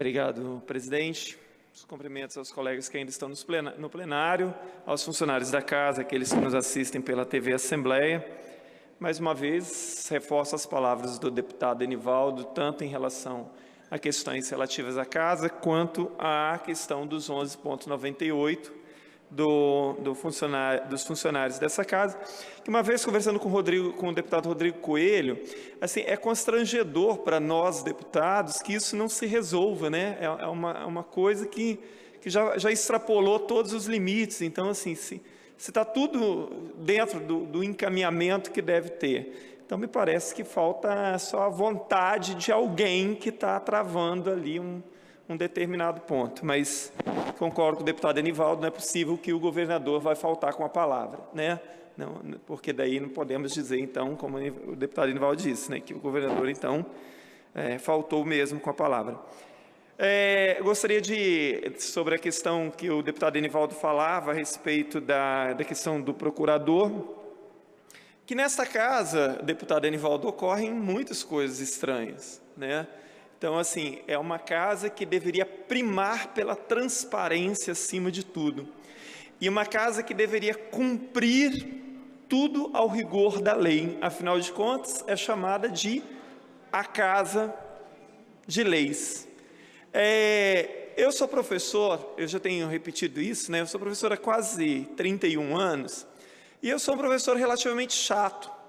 Obrigado, presidente. Os cumprimentos aos colegas que ainda estão no plenário, aos funcionários da casa, aqueles que nos assistem pela TV Assembleia. Mais uma vez, reforço as palavras do deputado Enivaldo, tanto em relação a questões relativas à casa, quanto à questão dos 11,98 dos funcionários dessa casa, que uma vez conversando com o deputado Rodrigo Coelho, assim, é constrangedor para nós, deputados, que isso não se resolva, né? É uma coisa que já extrapolou todos os limites. Então, assim, se está tudo dentro do encaminhamento que deve ter. Então, me parece que falta só a vontade de alguém que está travando ali um determinado ponto, mas concordo com o deputado Enivaldo, não é possível que o governador vai faltar com a palavra, né? Não, porque daí não podemos dizer, então, como o deputado Enivaldo disse, né, que o governador, então, faltou mesmo com a palavra. Gostaria sobre a questão que o deputado Enivaldo falava a respeito da questão do procurador, que nesta casa, deputado Enivaldo, ocorrem muitas coisas estranhas, né? Então, assim, é uma casa que deveria primar pela transparência acima de tudo. E uma casa que deveria cumprir tudo ao rigor da lei. Afinal de contas, é chamada de a Casa de Leis. Eu sou professor, eu já tenho repetido isso, né? Eu sou professor há quase 31 anos. E eu sou um professor relativamente chato.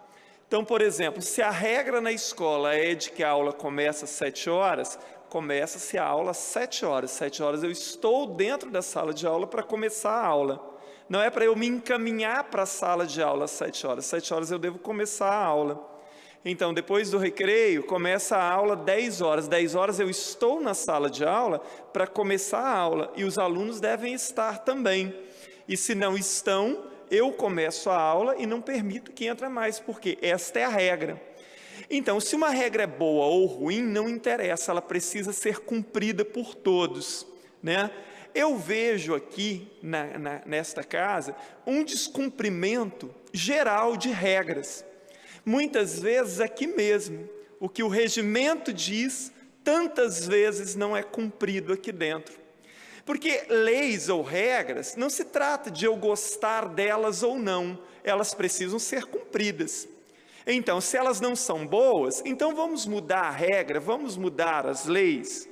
Então, por exemplo, se a regra na escola é de que a aula começa às 7 horas, começa-se a aula às 7 horas. 7 horas eu estou dentro da sala de aula para começar a aula. Não é para eu me encaminhar para a sala de aula às 7 horas. 7 horas eu devo começar a aula. Então, depois do recreio, começa a aula às 10 horas. 10 horas eu estou na sala de aula para começar a aula. E os alunos devem estar também. E se não estão, eu começo a aula e não permito que entre mais, porque esta é a regra. Então, se uma regra é boa ou ruim, não interessa, ela precisa ser cumprida por todos, né? Eu vejo aqui, nesta casa, um descumprimento geral de regras. Muitas vezes aqui mesmo, o que o regimento diz, tantas vezes não é cumprido aqui dentro. Porque leis ou regras, não se trata de eu gostar delas ou não, elas precisam ser cumpridas. Então, se elas não são boas, então vamos mudar a regra, vamos mudar as leis,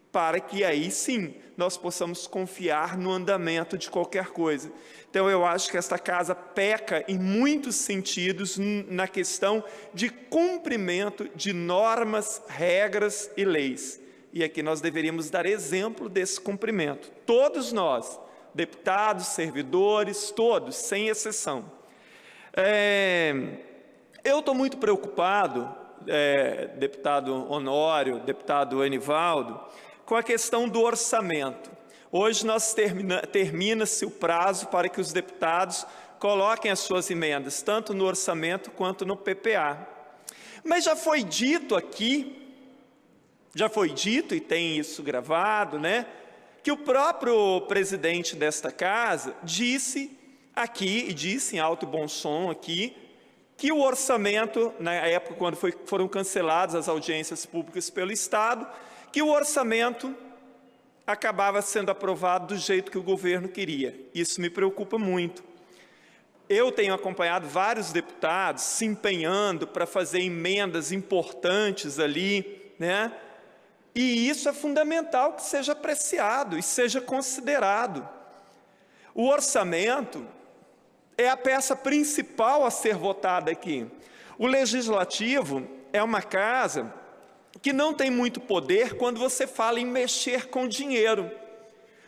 para que aí sim, nós possamos confiar no andamento de qualquer coisa. Então, eu acho que esta casa peca em muitos sentidos na questão de cumprimento de normas, regras e leis. E aqui nós deveríamos dar exemplo desse cumprimento. Todos nós, deputados, servidores, todos, sem exceção. Eu estou muito preocupado, deputado Honório, deputado Enivaldo, com a questão do orçamento. Hoje termina-se o prazo para que os deputados coloquem as suas emendas, tanto no orçamento quanto no PPA. Mas já foi dito aqui, e tem isso gravado, né, que o próprio presidente desta casa disse aqui, e disse em alto e bom som aqui, que o orçamento, na época quando foram canceladas as audiências públicas pelo Estado, que o orçamento acabava sendo aprovado do jeito que o governo queria. Isso me preocupa muito. Eu tenho acompanhado vários deputados se empenhando para fazer emendas importantes ali, né? E isso é fundamental que seja apreciado e seja considerado. O orçamento é a peça principal a ser votada aqui. O legislativo é uma casa que não tem muito poder quando você fala em mexer com dinheiro.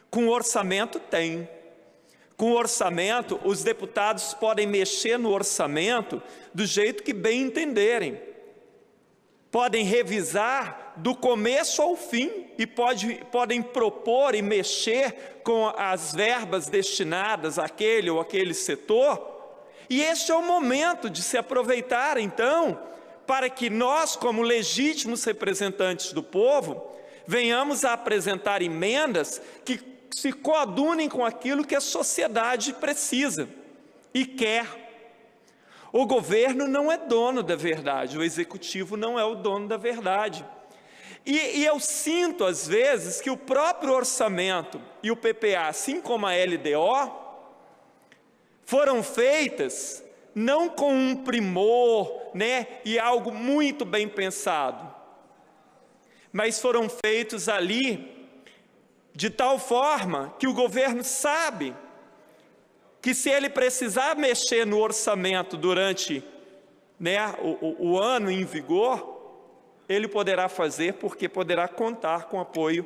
Com o orçamento tem. Com o orçamento, os deputados podem mexer no orçamento do jeito que bem entenderem. Podem revisar do começo ao fim e podem propor e mexer com as verbas destinadas àquele ou aquele setor. E este é o momento de se aproveitar, então, para que nós, como legítimos representantes do povo, venhamos a apresentar emendas que se coadunem com aquilo que a sociedade precisa e quer. O governo não é dono da verdade, o executivo não é o dono da verdade. E eu sinto, às vezes, que o próprio orçamento e o PPA, assim como a LDO, foram feitas não com um primor, né, e algo muito bem pensado, mas foram feitos ali de tal forma que o governo sabe que se ele precisar mexer no orçamento durante, né, o ano em vigor, ele poderá fazer, porque poderá contar com o apoio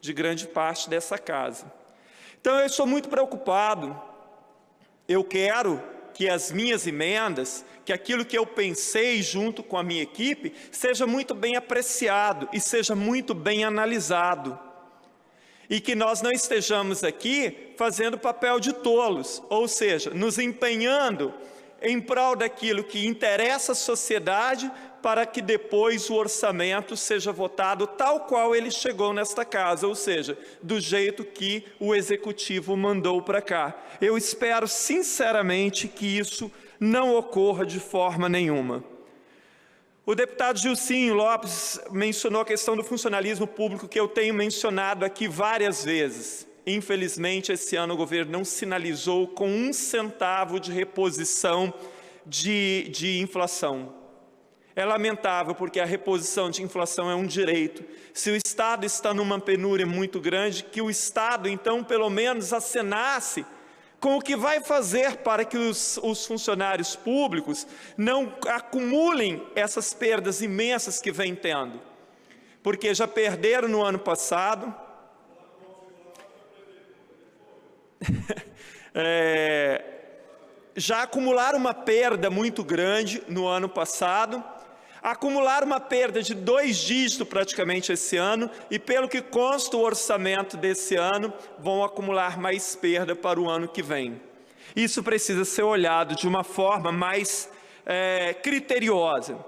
de grande parte dessa casa. Então eu estou muito preocupado. Eu quero que as minhas emendas, que aquilo que eu pensei junto com a minha equipe, seja muito bem apreciado e seja muito bem analisado. E que nós não estejamos aqui fazendo papel de tolos, ou seja, nos empenhando em prol daquilo que interessa à sociedade, para que depois o orçamento seja votado tal qual ele chegou nesta casa, ou seja, do jeito que o Executivo mandou para cá. Eu espero sinceramente que isso não ocorra de forma nenhuma. O deputado Gilcinho Lopes mencionou a questão do funcionalismo público, que eu tenho mencionado aqui várias vezes. Infelizmente, esse ano o governo não sinalizou com 1 centavo de reposição de inflação. É lamentável, porque a reposição de inflação é um direito. Se o Estado está numa penúria muito grande, que o Estado, então, pelo menos acenasse com o que vai fazer para que os funcionários públicos não acumulem essas perdas imensas que vem tendo. Porque já perderam no ano passado. Já acumularam uma perda muito grande no ano passado, acumularam uma perda de 2 dígitos praticamente esse ano, e pelo que consta o orçamento desse ano, vão acumular mais perda para o ano que vem. Isso precisa ser olhado de uma forma mais criteriosa.